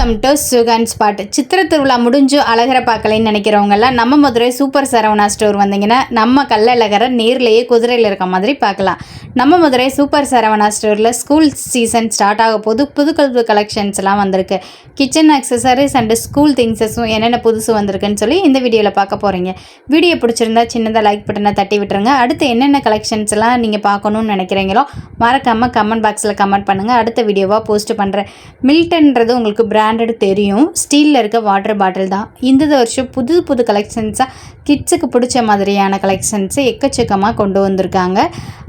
Welcome to Sugan spot. Chithirai Thiruvizha முடிஞ்சு அழகரை பார்க்கலைன்னு நினைக்கிறவங்கெல்லாம் நம்ம Madurai super Saravana store வந்தீங்கன்னா நம்ம கள்ளழகரை நேர்லேயே குதிரையில் இருக்க மாதிரி பார்க்கலாம். நம்ம மதுரை சூப்பர் சரவணா ஸ்டோரில் ஸ்கூல் சீசன் ஸ்டார்ட் ஆக போது புது கலெக்ஷன்ஸ்லாம் வந்திருக்கு. கிச்சன் அக்சசரிஸ் அண்டு ஸ்கூல் திங்ஸஸும் என்னென்ன புதுசு வந்திருக்குன்னு சொல்லி இந்த வீடியோவில் பார்க்க போகிறீங்க. வீடியோ பிடிச்சிருந்தா சின்னதாக லைக் பட்டனை தட்டி விட்டுருங்க. அடுத்து என்னென்ன கலெக்ஷன்ஸ்லாம் நீங்கள் பார்க்கணுன்னு நினைக்கிறீங்களோ மறக்காமல் கமெண்ட் பாக்ஸில் கமெண்ட் பண்ணுங்கள். அடுத்த வீடியோவாக போஸ்ட் பண்ணுறேன். மில்டன்றது உங்களுக்கு பிராண்டட் தெரியும். ஸ்டீலில் இருக்க வாட்டர் பாட்டில் தான். இந்த வருஷம் புது கலெக்ஷன்ஸாக கிட்ஸுக்கு பிடிச்ச மாதிரியான கலெக்ஷன்ஸை எக்கச்சக்கமாக கொண்டு வந்திருக்காங்க.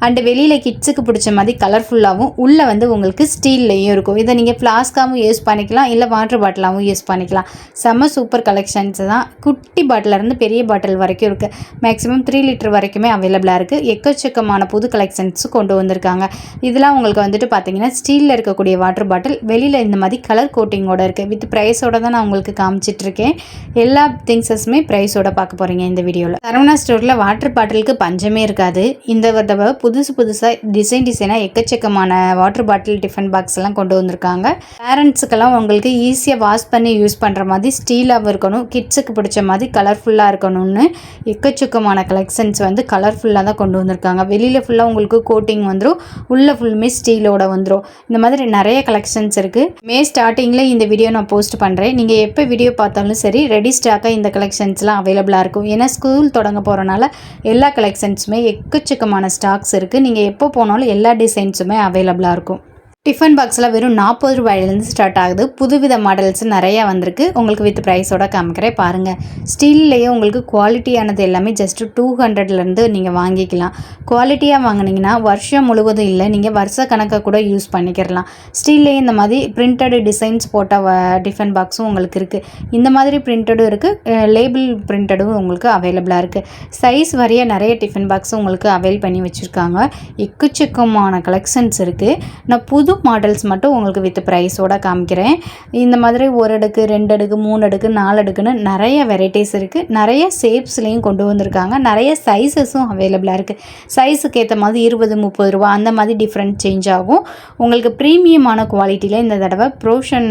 அண்டு வெளியில் கிட்ஸுக்கு பிடிச்ச மாதிரி கலர்ஃபுல்லாகவும் உள்ளே வந்து உங்களுக்கு ஸ்டீல்லையும் இருக்கும். இதை நீங்கள் ஃப்ளாஸ்காகவும் யூஸ் பண்ணிக்கலாம், இல்லை வாட்டர் பாட்டிலாகவும் யூஸ் பண்ணிக்கலாம். செம்ம சூப்பர் கலெக்ஷன்ஸ் தான். குட்டி பாட்டிலேருந்து பெரிய பாட்டில் வரைக்கும் இருக்குது. மேக்ஸிமம் 3 லிட்டர் வரைக்குமே அவைலபிளாக இருக்குது. எக்கச்சக்கமான புது கலெக்ஷன்ஸ் கொண்டு வந்திருக்காங்க. இதெல்லாம் உங்களுக்கு வந்துட்டு பார்த்தீங்கன்னா ஸ்டீலில் இருக்கக்கூடிய வாட்டர் பாட்டில் வெளியில் இந்த மாதிரி கலர் கோட்டிங்கோடு இருக்குது. வித் ப்ரைஸோடு தான் நான் உங்களுக்கு காமிச்சிட்ருக்கேன். எல்லா திங்ஸஸுமே ப்ரைஸோடு பார்க்க போகிறீங்க இந்த வீடியோவில். சரவணா ஸ்டோரில் வாட்டர் பாட்டிலுக்கு பஞ்சமே இருக்காது. இந்த தடவை புதுசாக டிசைனாக எக்கச்சக்கமான வாட்டர் பாட்டில் டிஃபன் பாக்ஸ் எல்லாம் கொண்டு வந்திருக்காங்க. பேரண்ட்ஸுக்கெல்லாம் உங்களுக்கு ஈஸியாக வாஷ் பண்ணி யூஸ் பண்ணுற மாதிரி ஸ்டீலாகவும் இருக்கணும், கிட்ஸுக்கு பிடிச்ச மாதிரி கலர்ஃபுல்லாக இருக்கணும்னு எக்கச்சக்கமான கலெக்ஷன்ஸ் வந்து கலர்ஃபுல்லாக தான் கொண்டு வந்திருக்காங்க. வெளியில் ஃபுல்லாக உங்களுக்கு கோட்டிங் வந்துடும், உள்ளே ஃபுல்லுமே ஸ்டீலோட வந்துடும். இந்த மாதிரி நிறைய கலெக்ஷன்ஸ் இருக்குது. மே ஸ்டார்டிங்கில் இந்த வீடியோ நான் போஸ்ட் பண்ணுறேன். நீங்கள் எப்போ வீடியோ பார்த்தாலும் சரி ரெடி ஸ்டாக்காக இந்த கலெக்ஷன்ஸ்லாம் அவைலபிளாக இருக்கும். ஏன்னா ஸ்கூல் தொடங்க போகிறனால எல்லா கலெக்ஷன்ஸுமே எக்கச்சக்கமான ஸ்டாக்ஸ் இருக்குது. நீங்கள் எப்போ போனாலும் எல்லா டிசைன்ஸுமே அவைலபிளாக இருக்கும். டிஃபன் பாக்ஸில் வெறும் 40 ரூபாயிலேருந்து ஸ்டார்ட் ஆகுது. புதுவித மாடல்ஸ் நிறையா வந்திருக்கு. உங்களுக்கு வித் ப்ரைஸோட காமிக்கிறேன் பாருங்கள். ஸ்டீல்லையே உங்களுக்கு குவாலிட்டியானது எல்லாமே ஜஸ்ட்டு 200லேருந்து நீங்கள் வாங்கிக்கலாம். குவாலிட்டியாக வாங்கினீங்கன்னா வருஷம் முழுவதும் இல்லை, நீங்கள் வருஷ கணக்காக கூட யூஸ் பண்ணிக்கிறலாம். ஸ்டீல்லையே இந்த மாதிரி பிரிண்டட் டிசைன்ஸ் போட்ட டிஃபன் பாக்ஸும் உங்களுக்கு இருக்குது. இந்த மாதிரி பிரிண்டடும் இருக்குது, லேபிள் பிரிண்டடும் உங்களுக்கு அவைலபிளாக இருக்குது. சைஸ் வரைய நிறைய டிஃபன் பாக்ஸும் உங்களுக்கு அவைல் பண்ணி வச்சுருக்காங்க. எக்கச்சக்கமான கலெக்ஷன்ஸ் இருக்குது. நான் புது மாடல்ஸ் மட்டும் உங்களுக்கு வித் ப்ரைஸோட காமிக்கிறேன். இந்த மாதிரி 1 அடுக்கு 2 அடுக்கு 3 அடுக்கு 4 அடுக்குன்னு நிறைய வெரைட்டிஸ் இருக்குது. நிறைய ஷேப்ஸ்லேயும் கொண்டு வந்திருக்காங்க. நிறைய சைஸஸும் அவைலபிளாக இருக்குது. சைஸுக்கு ஏற்ற மாதிரி 20-30 ரூபா அந்த மாதிரி டிஃப்ரெண்ட் சேஞ்ச் ஆகும். உங்களுக்கு ப்ரீமியமான குவாலிட்டியில் இந்த தடவை ப்ரோஷன்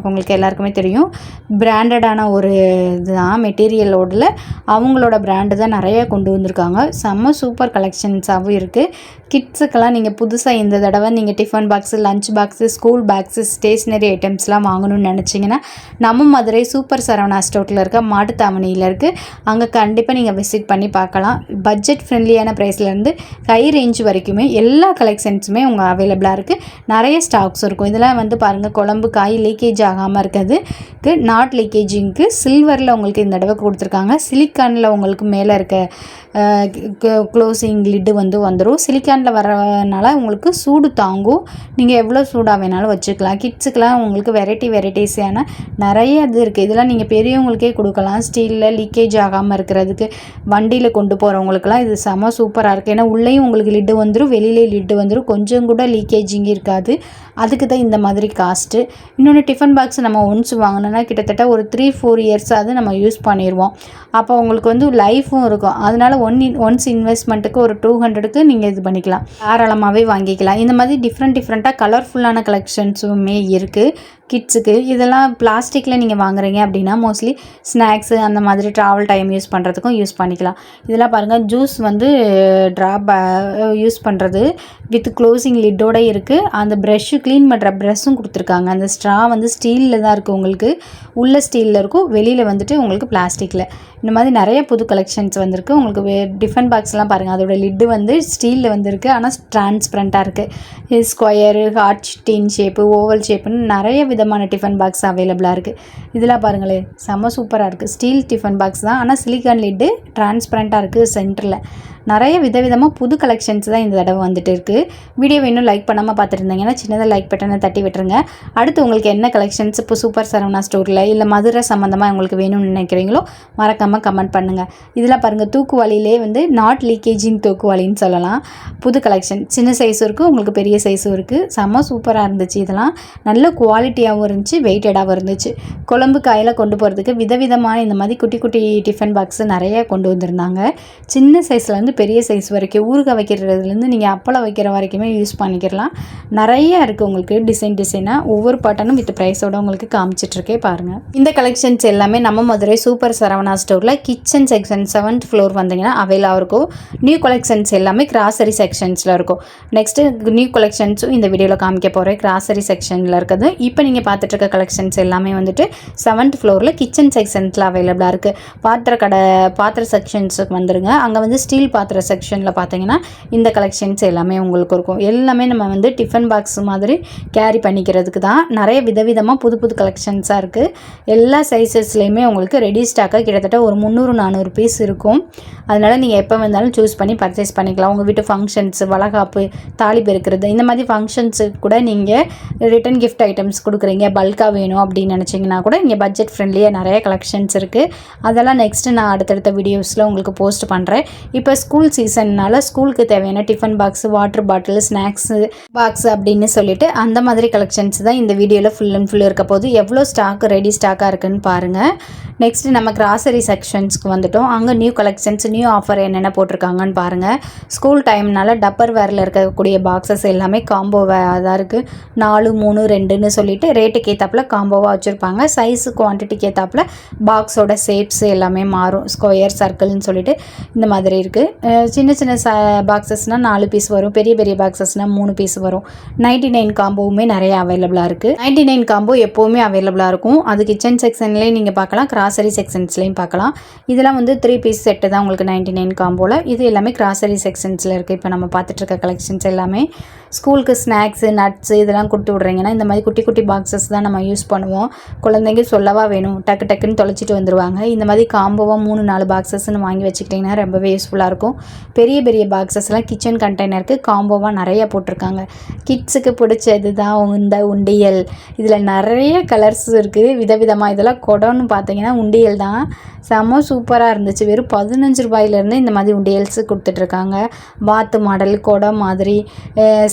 உங்களுக்கு எல்லாருக்குமே தெரியும், பிராண்டடான ஒரு இதுதான் மெட்டீரியலோடில் அவங்களோட பிராண்டு தான் நிறைய கொண்டு வந்திருக்காங்க. செம்ம சூப்பர் கலெக்ஷன்ஸாகவும் இருக்குது. கிட்ஸுக்கெல்லாம் நீங்கள் புதுசாக இந்த தடவை நீங்கள் tiffin box, lunch box, school bags, stationery ஐட்டம்ஸ்லாம் வாங்கணும்னு நினச்சிங்கன்னா நம்ம மதுரை சூப்பர் சரவணா ஸ்டோரில் இருக்க மாட்டுத்தாவணியில் இருக்குது. அங்கே கண்டிப்பாக நீங்கள் விசிட் பண்ணி பார்க்கலாம். பட்ஜெட் ஃப்ரெண்ட்லியான ப்ரைஸ்லேருந்து ஹை ரேஞ்ச் வரைக்குமே எல்லா கலெக்ஷன்ஸுமே உங்கள் அவைலபிளாக இருக்குது. நிறைய ஸ்டாக்ஸ் இருக்கும். இதெல்லாம் வந்து பாருங்கள், குழம்பு காய் லீக்கேஜ் ஆகாமல் இருக்கிறதுக்கு நாட் லீக்கேஜிங்க்கு சில்வரில் உங்களுக்கு இந்த தடவை கொடுத்துருக்காங்க. சிலிக்கானில் உங்களுக்கு மேலே இருக்க க்ளோசிங் லிட்டு வந்துடும். சிலிக்கானில் வரனால உங்களுக்கு சூடு தாங்கும். நீங்கள் எவ்வளோ சூடாக வேணாலும் வச்சுக்கலாம். கிட்ஸுக்கெலாம் உங்களுக்கு வெரைட்டிஸான நிறைய இது இருக்குது. இதெல்லாம் நீங்கள் பெரியவங்களுக்கே கொடுக்கலாம். ஸ்டீலில் லீக்கேஜ் ஆகாமல் இருக்கிறதுக்கு வண்டியில் கொண்டு போகிறவங்களுக்குலாம் இது செம சூப்பராக இருக்குது. ஏன்னா உள்ளேயும் உங்களுக்கு லிட்டு வந்துடும், வெளியிலே லிட்டு வந்துடும், கொஞ்சம் கூட லீக்கேஜிங் இருக்காது. அதுக்கு தான் இந்த மாதிரி காஸ்ட்டு. இன்னொன்று டிஃபன் பாக்ஸ் நம்ம ஒன்ஸ் வாங்கினோன்னா கிட்டத்தட்ட ஒரு 3-4 இயர்ஸாவது நம்ம யூஸ் பண்ணிடுவோம். அப்போ உங்களுக்கு வந்து லைஃப்பும் இருக்கும். அதனால் ஒன்ஸ் இன்வெஸ்ட்மெண்ட்டுக்கு ஒரு 200க்கு நீங்கள் இது பண்ணிக்கலாம், தாராளமாகவே வாங்கிக்கலாம். இந்த மாதிரி டிஃப்ரெண்ட்டாக கலர்ஃபுல்லான கலெக்ஷன்ஸுமே இருக்குது கிட்ஸுக்கு. இதெல்லாம் பிளாஸ்டிக்கில் நீங்கள் வாங்குறீங்க அப்படின்னா மோஸ்ட்லி ஸ்நாக்ஸு அந்த மாதிரி ட்ராவல் டைம் யூஸ் பண்ணுறதுக்கும் யூஸ் பண்ணிக்கலாம். இதெல்லாம் பாருங்கள், ஜூஸ் வந்து ட்ராப் யூஸ் பண்ணுறது வித் க்ளோசிங் லிட்டோடு இருக்குது. அந்த ப்ரெஷ்ஷு க்ளீன் பண்ணுற ப்ரெஷ்ஷும் கொடுத்துருக்காங்க. அந்த ஸ்ட்ரா வந்து ஸ்டீலில் தான் இருக்குது, உங்களுக்கு உள்ள ஸ்டீலில் இருக்கும், வெளியில் வந்துட்டு உங்களுக்கு பிளாஸ்டிக்கில். இந்த மாதிரி நிறைய புது கலெக்ஷன்ஸ் வந்திருக்கு. உங்களுக்கு டிஃபன் பாக்ஸ்லாம் பாருங்கள், அதோட லிட்டு வந்து ஸ்டீலில் வந்துருக்கு, ஆனால் டிரான்ஸ்பரண்ட்டாக இருக்குது. ஸ்கொயரு, ஹார்ட் டின் ஷேப்பு, ஓவல் ஷேப்புன்னு நிறைய விதமான டிஃபன் பாக்ஸ் அவைலபிளாக இருக்குது. இதெல்லாம் பாருங்களேன், செம்ம சூப்பராக இருக்குது. ஸ்டீல் டிஃபன் பாக்ஸ் தான், ஆனால் சிலிக்கான் லிட்டு டிரான்ஸ்பரண்ட்டாக இருக்குது சென்டரில். நிறைய விதவிதமாக புது கலெக்ஷன்ஸ் தான் இந்த தடவை வந்துட்டு இருக்குது. வீடியோவை இன்னும் லைக் பண்ணாமல் பார்த்துருந்தீங்கன்னா சின்னதாக லைக் பட்டனை தட்டி விட்டுருங்க. அடுத்து உங்களுக்கு என்ன கலெக்ஷன்ஸ் இப்போ சூப்பர் சரவணா ஸ்டோரில் இல்லை மதுரை சம்மந்தமாக உங்களுக்கு வேணும்னு நினைக்கிறீங்களோ மறக்காமல் கமெண்ட் பண்ணுங்கள். இதெல்லாம் பாருங்கள், தூக்குவாளியிலே வந்து நாட் லீக்கேஜிங் தூக்குவாளின்னு சொல்லலாம். புது கலெக்ஷன், சின்ன சைஸும் இருக்குது, உங்களுக்கு பெரிய சைஸும் இருக்குது. செம்ம சூப்பராக இருந்துச்சு. இதெல்லாம் நல்ல குவாலிட்டியாகவும் இருந்துச்சு, வெயிட்டடாகவும் இருந்துச்சு. குழம்பு காயில் கொண்டு போகிறதுக்கு விதவிதமான இந்த மாதிரி குட்டி குட்டி டிஃபன் பாக்ஸு நிறைய கொண்டு வந்திருந்தாங்க. சின்ன சைஸ்லேருந்து பெரிய சைஸ் வரைக்கும் ஊறுகாய் வைக்கிறதுலேருந்து நீங்கள் அப்பளம் வைக்கிற வரைக்குமே யூஸ் பண்ணிக்கலாம். நிறைய இருக்குது உங்களுக்கு டிசைனாக ஒவ்வொரு பாட்டனும் வித் ப்ரைஸோடு உங்களுக்கு காமிச்சிட்ருக்கே பாருங்கள். இந்த கலெக்ஷன்ஸ் எல்லாமே நம்ம மதுரை சூப்பர் சரவணா ஸ்டோரில் கிச்சன் செக்ஷன் 7th floor வந்தீங்கன்னா அவைலாக இருக்கும். நியூ கலெக்ஷன்ஸ் எல்லாமே கிராசரி செக்ஷன்ஸில் இருக்கும். நெக்ஸ்ட்டு நியூ கலெக்ஷன்ஸும் இந்த வீடியோவில் காமிக்க போகிறேன். கிராசரி செக்ஷனில் இருக்குது. இப்போ நீங்கள் பார்த்துட்ருக்க கலெக்ஷன்ஸ் எல்லாமே வந்துட்டு 7th floor கிச்சன் செக்ஷன்ஸில் அவைலபிளாக இருக்குது. பாத்திர செக்ஷன்ஸுக்கு வந்துருங்க. அங்கே வந்து ஸ்டீல் பாத்திர செக்ஷனில் பார்த்தீங்கன்னா இந்த கலெக்ஷன்ஸ் எல்லாமே உங்களுக்கு இருக்கும். எல்லாமே நம்ம வந்து டிஃபன் பாக்ஸ் மாதிரி கேரி பண்ணிக்கிறதுக்கு தான். நிறைய விதவிதமாக புது கலெக்ஷன்ஸாக இருக்குது. எல்லா சைஸஸ்லேயுமே உங்களுக்கு ரெடி ஸ்டாக்காக கிட்டத்தட்ட ஒரு 300-400 பீஸ் இருக்கும். அதனால் நீங்கள் எப்போ வந்தாலும் சூஸ் பண்ணி பர்ச்சேஸ் பண்ணிக்கலாம். உங்கள் வீட்டு ஃபங்க்ஷன்ஸ், வளகாப்பு, தாலி பெருக்கிறது இந்த மாதிரி ஃபங்க்ஷன்ஸுக்கு கூட நீங்கள் ரிட்டன் கிஃப்ட் ஐட்டம்ஸ் கொடுக்குறீங்க, பல்காக வேணும் அப்படின்னு நினச்சிங்கன்னா கூட இங்கே பட்ஜெட் ஃப்ரெண்ட்லியாக நிறைய கலெக்ஷன்ஸ் இருக்குது. அதெல்லாம் நெக்ஸ்ட்டு நான் அடுத்தடுத்த வீடியோஸில் உங்களுக்கு போஸ்ட் பண்ணுறேன். இப்போ ஸ்கூல் சீசன்னால் ஸ்கூலுக்கு தேவையான tiffin box, water bottle, snacks box அப்படின்னு சொல்லிட்டு அந்த மாதிரி கலெக்ஷன்ஸ் தான் இந்த வீடியோவில் ஃபுல் அண்ட் ஃபுல் இருக்க போது. எவ்வளோ ரெடி ஸ்டாக்காக இருக்குதுன்னு பாருங்கள். நெக்ஸ்ட்டு நம்ம கிராசரி செக்ஷன்ஸ்க்கு வந்துட்டோம். அங்கே நியூ கலெக்ஷன்ஸ், நியூ ஆஃபர் என்னென்ன போட்டிருக்காங்கன்னு பாருங்கள். ஸ்கூல் டைம்னால டப்பர் வேரில் இருக்கக்கூடிய பாக்ஸஸ் எல்லாமே காம்போவாக தான் இருக்குது. 4, 3, 2ன்னு சொல்லிட்டு ரேட்டுக்கு ஏற்றாப்புல காம்போவாக வச்சுருப்பாங்க. சைஸு குவான்டிட்டிக்கு ஏற்றாப்புல பாக்ஸோட ஷேப்ஸ் எல்லாமே மாறும். ஸ்கொயர், சர்க்கிள்னு சொல்லிட்டு இந்த மாதிரி இருக்குது. சின்ன பாக்ஸஸ்னால் 4 பீஸ் வரும். பெரிய பாக்ஸஸ்னால் 3 பீஸ் வரும். 99 காம்போவுமே நிறைய அவைலபிளாக இருக்குது. 99 காம்போ எப்போவுமே அவைலபிளாக இருக்கும். அது கிச்சன் செக்ஷன்லேயும் நீங்கள் பார்க்கலாம், கிராசரி செக்ஷன்ஸ்லேயும் பார்க்கலாம். இதெல்லாம் வந்து 3 பீஸ் செட்டு தான் உங்களுக்கு 99 காம்போவில். இது எல்லாமே கிராசரி செக்ஷன்ஸில் இருக்குது. இப்போ நம்ம பார்த்துட்ருக்க கலெக்ஷன்ஸ் எல்லாமே ஸ்கூலுக்கு ஸ்நாக்ஸு, நட்ஸு இதெல்லாம் கொடுத்து விட்றீங்கன்னா இந்த மாதிரி குட்டி பாக்ஸஸ் தான் நம்ம யூஸ் பண்ணுவோம். குழந்தைங்க சொல்லவா வேணும், டக்குன்னு தொலைச்சிட்டு வந்துடுவாங்க. இந்த மாதிரி காம்போவாக 3-4 பாக்ஸஸ்ன்னு வாங்கி வச்சுக்கிட்டிங்கன்னா ரொம்பவே யூஸ்ஃபுல்லாக இருக்கும். பெரிய பாக்ஸஸ்லாம் கிச்சன் கண்டெய்னருக்கு காம்போவாக நிறைய போட்டிருக்காங்க. கிட்ஸுக்கு பிடிச்சது தான் இந்த உண்டியல். இதில் நிறைய கலர்ஸ் இருக்குது விதவிதமாக. இதெல்லாம் குடம்னு பார்த்தீங்கன்னா உண்டியல் தான். செம்ம சூப்பராக இருந்துச்சு. வெறும் 15 ரூபாயிலேருந்து இந்த மாதிரி உண்டியல்ஸு கொடுத்துட்ருக்காங்க. வாத்து மாடல், குடம் மாதிரி,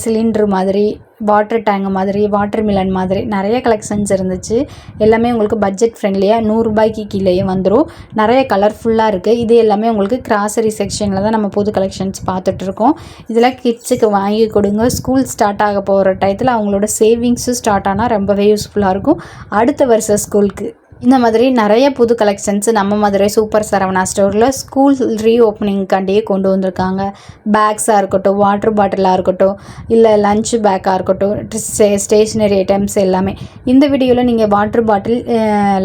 சிலிண்ட்ரு மாதிரி, வாட்டர் டேங்க் மாதிரி, வாட்டர் மிலன் மாதிரி நிறைய கலெக்ஷன்ஸ் இருந்துச்சு. எல்லாமே உங்களுக்கு பட்ஜெட் ஃப்ரெண்ட்லியாக 100 ரூபாய்க்கு கீழேயே வந்துடும். நிறைய கலர்ஃபுல்லாக இருக்குது. இது எல்லாமே உங்களுக்கு கிராசரி செக்ஷனில் தான் நம்ம புது கலெக்ஷன்ஸ் பார்த்துட்ருக்கோம். இதெல்லாம் கிட்ஸுக்கு வாங்கி கொடுங்க. ஸ்கூல் ஸ்டார்ட் ஆக போகிற டயத்தில் அவங்களோட சேவிங்ஸும் ஸ்டார்ட் ஆனால் ரொம்பவே யூஸ்ஃபுல்லாக இருக்கும் அடுத்த வருஷம் ஸ்கூலுக்கு. இந்த மாதிரி நிறைய புது கலெக்ஷன்ஸ் நம்ம மதுரை சூப்பர் சரவணா ஸ்டோரில் ஸ்கூல் ரீஓப்பனிங்காண்டியே கொண்டு வந்திருக்காங்க. பேக்ஸாக இருக்கட்டும், வாட்டர் பாட்டிலாக இருக்கட்டும், இல்லை லஞ்ச் பேக்காக இருக்கட்டும், ஸ்டேஷ்னரி ஐட்டம்ஸ் எல்லாமே. இந்த வீடியோவில் நீங்கள் water bottle,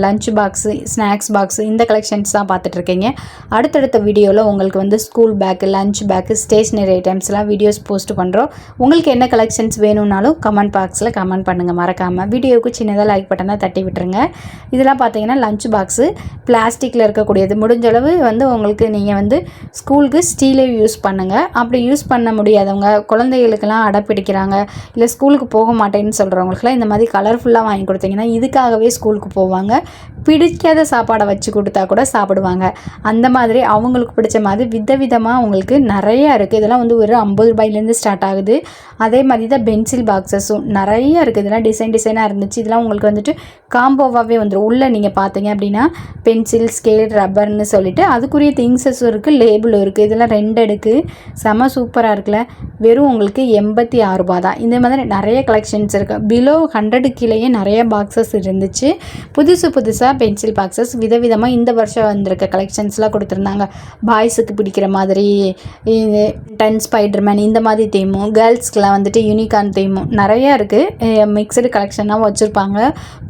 lunch box, snacks box இந்த கலெக்ஷன்ஸ் தான் பார்த்துட்ருக்கீங்க. அடுத்தடுத்த வீடியோவில் உங்களுக்கு வந்து school bag, lunch bag, stationery ஐட்டம்ஸ்லாம் வீடியோஸ் போஸ்ட் பண்ணுறோம். உங்களுக்கு என்ன கலெக்ஷன்ஸ் வேணும்னாலும் கமெண்ட் பாக்ஸில் கமெண்ட் பண்ணுங்கள் மறக்காமல். வீடியோவுக்கு சின்னதாக லைக் பட்டனை தட்டி விட்டுருங்க. இதெல்லாம் பார்த்தீங்கன்னா லஞ்ச் பாக்ஸு பிளாஸ்டிக்கில் இருக்கக்கூடியது. முடிஞ்சளவு வந்து உங்களுக்கு நீங்கள் வந்து ஸ்கூலுக்கு ஸ்டீலே யூஸ் பண்ணுங்கள். அப்படி யூஸ் பண்ண முடியாதவங்க, குழந்தைகளுக்கெல்லாம் அடப்பிடிக்கிறாங்க, இல்லை ஸ்கூலுக்கு போக மாட்டேன்னு சொல்கிறவங்களுக்குலாம் இந்த மாதிரி கலர்ஃபுல்லாக வாங்கி கொடுத்தீங்கன்னா இதுக்காகவே ஸ்கூலுக்கு போவாங்க. பிடிக்காத சாப்பாடை வச்சு கொடுத்தா கூட சாப்பிடுவாங்க. அந்த மாதிரி அவங்களுக்கு பிடிச்ச மாதிரி விதவிதமாக உங்களுக்கு நிறையா இருக்குது. இதெல்லாம் வந்து ஒரு 50 ரூபாயிலேருந்து ஸ்டார்ட் ஆகுது. அதே மாதிரி தான் பென்சில் பாக்ஸஸும் நிறைய இருக்குது. இதெல்லாம் டிசைனாக இருந்துச்சு. இதெல்லாம் உங்களுக்கு வந்துட்டு காம்போவாகவே வந்துடும். உள்ளே நீங்கள் பார்த்தீங்க அப்படின்னா பென்சில், ஸ்கேல், ரப்பர்னு சொல்லிட்டு அதுக்குரிய திங்ஸஸும் இருக்குது, லேபிளும் இருக்குது. இதெல்லாம் 2 அடுக்கு செம சூப்பராக இருக்குல்ல. வெறும் உங்களுக்கு 86 ரூபா தான். இந்த மாதிரி நிறைய கலெக்ஷன்ஸ் இருக்குது. பிலோ 100 கீழேயே நிறைய பாக்ஸஸ் இருந்துச்சு. புதுசாக பென்சில் பாக்ஸஸ் விதவிதமாக இந்த வருஷம் வந்திருக்க கலெக்ஷன்ஸ்லாம் கொடுத்துருந்தாங்க. பாய்ஸுக்கு பிடிக்கிற மாதிரி 10 ஸ்பைடர்மேன் இந்த மாதிரி தீமும், கேர்ள்ஸ்க்கெலாம் வந்துட்டு யூனிகார்ன் தீமும் நிறையா இருக்குது. மிக்சடு கலெக்ஷனாக வச்சுருப்பாங்க.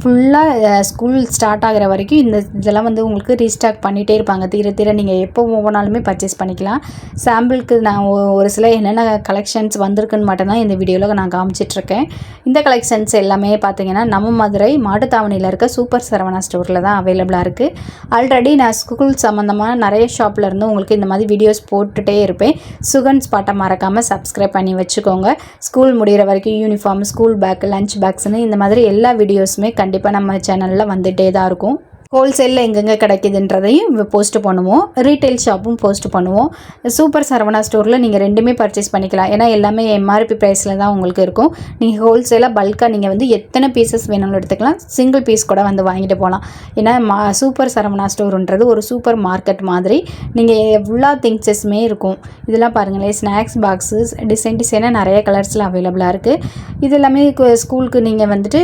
ஃபுல்லாக ஸ்கூல் ஸ்டார்ட் ஆகிற வரைக்கும் இதெல்லாம் வந்து உங்களுக்கு ரீஸ்டாக் பண்ணிகிட்டே இருப்பாங்க. தீர நீங்கள் எப்போ ஒவ்வொன்றாலுமே பர்ச்சேஸ் பண்ணிக்கலாம். சாம்பிளுக்கு நான் ஒரு சில என்னென்ன கலெக்ஷன்ஸ் வந்திருக்குன்னு மட்டும்தான் இந்த வீடியோவில் நான் காமிச்சிட்ருக்கேன். இந்த கலெக்ஷன்ஸ் எல்லாமே பார்த்தீங்கன்னா நம்ம மதுரை மாட்டுத்தாவணியில் இருக்க சூப்பர் சரவணா ஸ்டோரில் தான் அவைலபிளாக இருக்குது. ஆல்ரெடி நான் ஸ்கூல் சம்மந்தமாக நிறைய ஷாப்பில் இருந்து உங்களுக்கு இந்த மாதிரி வீடியோஸ் போட்டுகிட்டே இருப்பேன். சுகன் ஸ்பாட்டை மறக்காமல் சப்ஸ்கிரைப் பண்ணி வச்சுக்கோங்க. ஸ்கூல் முடிகிற வரைக்கும் யூனிஃபார்ம், ஸ்கூல் பேக், லஞ்ச் பேக்ஸ்னு இந்த மாதிரி எல்லா வீடியோஸுமே கண்டிப்பாக நம்ம சேனலில் வந்துகிட்டே தான் இருக்கும். ஹோல்சேலில் எங்கெங்கே கிடைக்குதுன்றதையும் போஸ்ட் பண்ணுவோம். ரீட்டைல் ஷாப்பும் போஸ்ட் பண்ணுவோம். சூப்பர் சரவணா ஸ்டோரில் நீங்கள் ரெண்டுமே பர்ச்சேஸ் பண்ணிக்கலாம். ஏன்னா எல்லாமே எம்ஆர்பி ப்ரைஸில் தான் உங்களுக்கு இருக்கும். நீங்கள் ஹோல்சேலாக பல்காக நீங்கள் வந்து எத்தனை பீசஸ் வேணும்னு எடுத்துக்கலாம். சிங்கிள் பீஸ் கூட வந்து வாங்கிட்டு போகலாம். ஏன்னா சூப்பர் சரவணா ஸ்டோருன்றது ஒரு சூப்பர் மார்க்கெட் மாதிரி. நீங்கள் எவ்வளோ திங்ஸஸுமே இருக்கும். இதெல்லாம் பாருங்களேன், ஸ்நாக்ஸ் பாக்ஸஸ் டிசைனாக நிறைய கலர்ஸில் அவைலபிளாக இருக்குது. இது எல்லாமே ஸ்கூலுக்கு நீங்கள் வந்துட்டு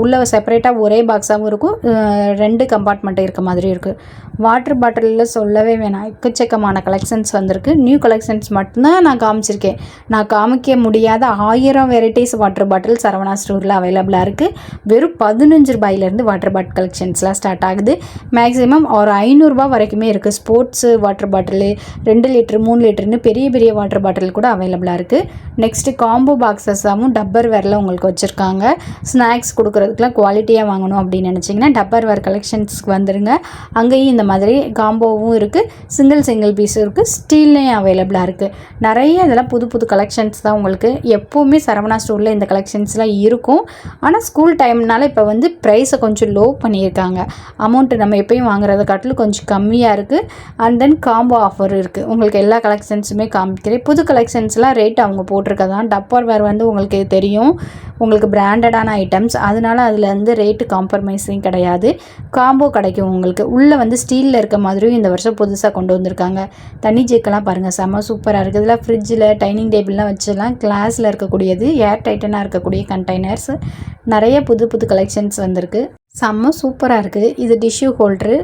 உள்ள செப்பரேட்டாக ஒரே பாக்ஸாகவும் இருக்கும், 2 கம்பார்ட்மெண்ட் இருக்க மாதிரி இருக்குது. வாட்டர் பாட்டிலில் சொல்லவே வேணாம், எக்கச்சக்கமான கலெக்ஷன்ஸ் வந்திருக்கு. நியூ கலெக்ஷன்ஸ் மட்டும்தான் நான் காமிச்சிருக்கேன். நான் காமிக்க முடியாத 1000 வெரைட்டிஸ் வாட்டர் பாட்டில் சரவணா ஸ்டோரில் அவைலபிளாக இருக்குது. வெறும் 15 ரூபாயிலேருந்து வாட்டர் பாட்டில் கலெக்ஷன்ஸ்லாம் ஸ்டார்ட் ஆகுது. மேக்ஸிமம் ஒரு 500 ரூபா வரைக்குமே இருக்குது. ஸ்போர்ட்ஸு வாட்டர் பாட்டிலு 2 லிட்டரு 3 லிட்டருன்னு பெரிய பெரிய வாட்டர் பாட்டில் கூட அவைலபிளாக இருக்குது. நெக்ஸ்ட்டு காம்போ பாக்ஸஸாகவும் டப்பர் வேரில் உங்களுக்கு வச்சுருக்காங்க. ஸ்நாக்ஸ் கொடுக்குறதுக்குலாம் குவாலிட்டியாக வாங்கணும் அப்படின்னு நினச்சிங்கன்னா டப்பர் வேர் கலெக்ஷன்ஸ்க்கு வந்துடுங்க. அங்கேயும் இந்த மாதிரி காம்போவும் இருக்குது, சிங்கிள் பீஸும் இருக்குது, ஸ்டீல்லையும் அவைலபிளாக இருக்குது. நிறைய இதெல்லாம் புது புது கலெக்ஷன்ஸ் தான் உங்களுக்கு. எப்போவுமே சரவணா ஸ்டோரில் இந்த கலெக்ஷன்ஸ்லாம் இருக்கும். ஆனால் ஸ்கூல் டைம்னால இப்போ வந்து ப்ரைஸை கொஞ்சம் லோ பண்ணியிருக்காங்க. அமௌண்ட்டு நம்ம எப்பயும் வாங்குறத காட்டிலும் கொஞ்சம் கம்மியாக இருக்குது. அண்ட் தென் காம்போ ஆஃபர் இருக்குது. உங்களுக்கு எல்லா கலெக்ஷன்ஸுமே காமிக்கிறேன். புது கலெக்ஷன்ஸ்லாம் ரேட் அவங்க போட்டிருக்கதான். டப்பர் வேர் வந்து உங்களுக்கு தெரியும், உங்களுக்கு பிராண்டடான ஐட்டம்ஸ், அதனால அதில் வந்து ரேட்டு காம்ப்ரமைஸிங் கிடையாது. காம்போ கிடைக்கும் உங்களுக்கு. உள்ளே வந்து ஸ்டீலில் இருக்க மாதிரியும் இந்த வருஷம் புதுசாக கொண்டு வந்திருக்காங்க. தண்ணி ஜேக்கெல்லாம் பாருங்கள், செம்ம சூப்பராக இருக்குது. இதெல்லாம் ஃப்ரிட்ஜில் டைனிங் டேபிள்லாம் வச்சுலாம் கிளாஸில் இருக்கக்கூடியது, ஏர் டைட்டனாக இருக்கக்கூடிய கண்டெய்னர்ஸ், நிறைய புது புது கலெக்ஷன்ஸ் வந்திருக்கு. செம்ம சூப்பராக இருக்குது. இது டிஷ்யூ ஹோல்ட்ரு.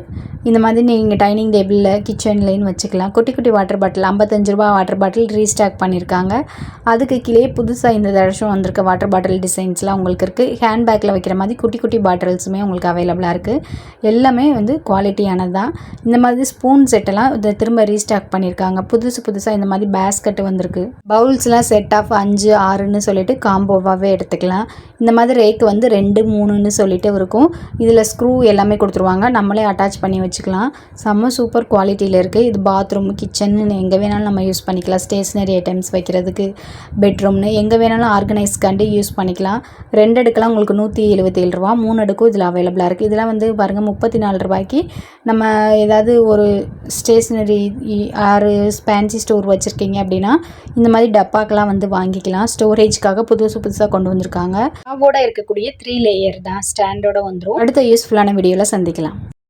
இந்த மாதிரி நீங்கள் டைனிங் டேபிளில் கிச்சன்லேன்னு வச்சுக்கலாம். குட்டி குட்டி வாட்டர் பாட்டில் 55 ரூபா வாட்டர் பாட்டில் ரீஸ்டாக் பண்ணியிருக்காங்க. அதுக்கு கீழே புதுசாக இந்த வருஷம் வந்திருக்க வாட்டர் பாட்டில் டிசைன்ஸ்லாம் உங்களுக்கு இருக்குது. ஹேண்ட்பேக்கில் வைக்கிற மாதிரி குட்டி குட்டி பாட்டில்ஸுமே உங்களுக்கு அவைலபிளாக இருக்குது. எல்லாமே வந்து குவாலிட்டியானது தான். இந்த மாதிரி ஸ்பூன் செட்டெல்லாம் இதை திரும்ப ரீஸ்டாக் பண்ணியிருக்காங்க. புதுசாக இந்த மாதிரி பேஸ்கெட்டு வந்திருக்கு. பவுல்ஸ்லாம் செட் ஆஃப் 5, 6ன்னு சொல்லிட்டு காம்போவாகவே எடுத்துக்கலாம். இந்த மாதிரி ரேக்கு வந்து 2, 3ன்னு சொல்லிட்டு இருக்கும். இதில் ஸ்க்ரூ எல்லாமே கொடுத்துருவாங்க, நம்மளே அட்டாச் பண்ணி வச்சுக்கலாம். செம்ம சூப்பர் குவாலிட்டியில் இருக்குது. இது பாத்ரூம், கிச்சன்னு எங்கே வேணாலும் நம்ம யூஸ் பண்ணிக்கலாம். ஸ்டேஷ்னரி ஐட்டம்ஸ் வைக்கிறதுக்கு, பெட்ரூம்னு எங்கே வேணாலும் ஆர்கனைஸ்க்காண்டி யூஸ் பண்ணிக்கலாம். 2 அடுக்கெலாம் உங்களுக்கு 177 ரூபா, 3 அடுக்கும் இதில் அவைலபிளாக இருக்குது. இதெல்லாம் வந்து பாருங்கள் 34 ரூபாய்க்கு நம்ம ஏதாவது ஒரு ஸ்டேஷ்னரி ஆறு ஃபேன்சி ஸ்டோர் வச்சுருக்கீங்க அப்படின்னா இந்த மாதிரி டப்பாக்கெலாம் வந்து வாங்கிக்கலாம். ஸ்டோரேஜ்க்காக புதுசாக கொண்டு வந்திருக்காங்க. அதோட இருக்கக்கூடிய 3 லேயர் தான் ஸ்டாண்டோட வந்துடும். அடுத்த யூஸ்ஃபுல்லான வீடியோவில் சந்திக்கலாம்.